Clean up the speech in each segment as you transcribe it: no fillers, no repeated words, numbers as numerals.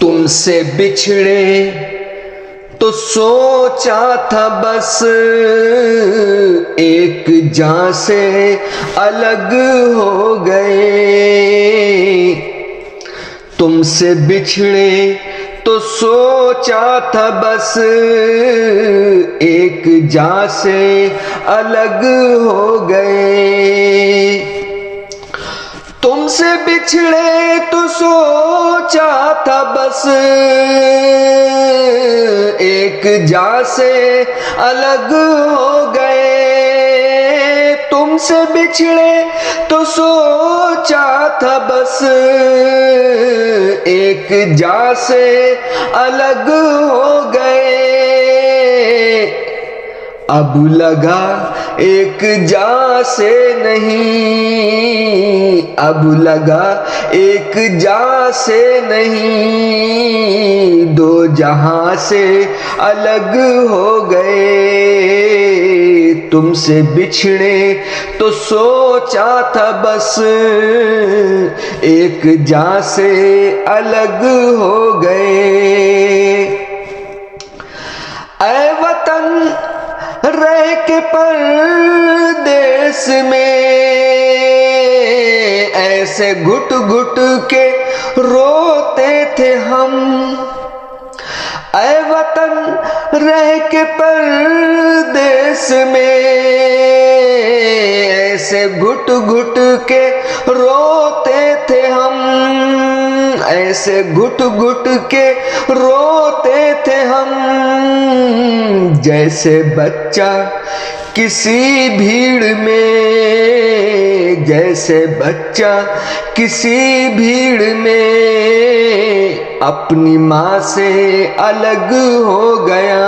तुमसे बिछड़े तो सोचा था बस एक जान से अलग हो गए। तुमसे बिछड़े तो सोचा था बस एक जान से अलग हो गए। तुमसे बिछड़े तो सोचा था बस एक जान से अलग हो गए। तुमसे बिछड़े तो सोचा था बस एक जान से अलग हो गए। अब लगा एक जान से नहीं, अब लगा एक जान से नहीं, दो जहां से अलग हो गए। तुमसे बिछड़े तो सोचा था बस एक जान से अलग हो गए। ऐ वतन रह के परदेस में ऐसे घुट घुट के रोते थे हम। ऐ वतन रह के परदेस में ऐसे घुट घुट के रोते थे हम। ऐसे घुट घुट के रोते थे हम, जैसे बच्चा किसी भीड़ में, जैसे बच्चा किसी भीड़ में अपनी माँ से अलग हो गया।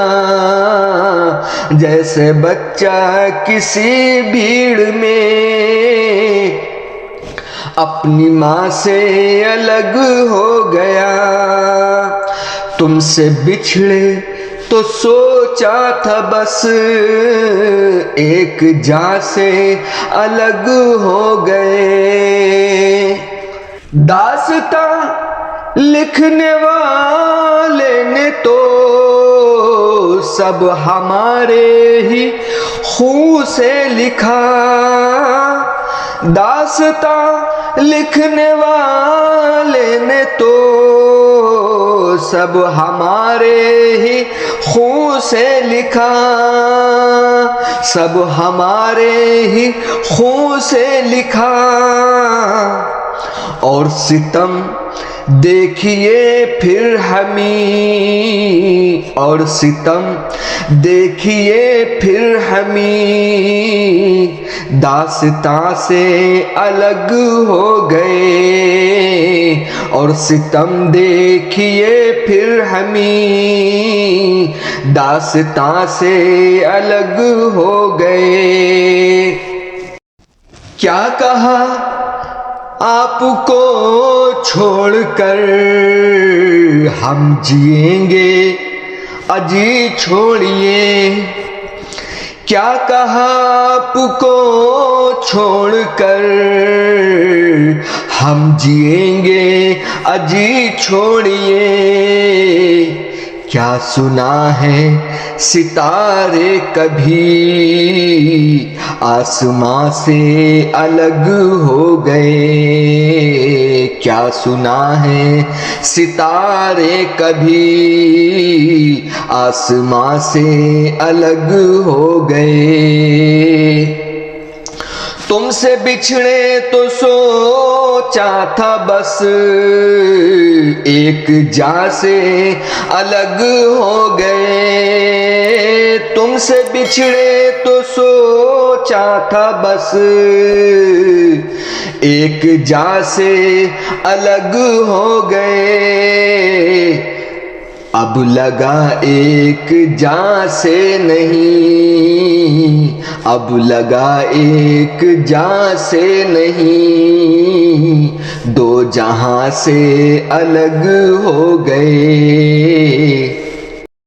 जैसे बच्चा किसी भीड़ में अपनी माँ से अलग हो गया। तुमसे बिछड़े तो सोचा था बस एक जान से अलग हो गए। दास्तां लिखने वाले ने तो सब हमारे ही खून से लिखा। दास्तां लिखने वाले ने तो सब हमारे ही खून से लिखा। सब हमारे ही खून से लिखा। और सितम देखिए फिर हमी, और सितम देखिए फिर हमी, दास्तां से अलग हो गए। और सितम देखिए फिर हमी, दास्तां से अलग हो गए। क्या कहा आपको छोड़कर हम जिएंगे अजी छोड़िए। क्या कहा आपको छोड़कर हम जिएंगे अजी छोड़िए। क्या सुना है सितारे कभी आसमां से अलग हो गए। क्या सुना है सितारे कभी आसमां से अलग हो गए। तुमसे बिछड़े तो सोचा था बस एक जान से अलग हो गए। तुमसे बिछड़े तो सोचा था बस एक जान से अलग हो गए। अब लगा एक जान से नहीं, अब लगा एक जान से नहीं, दो जहां से अलग हो गए।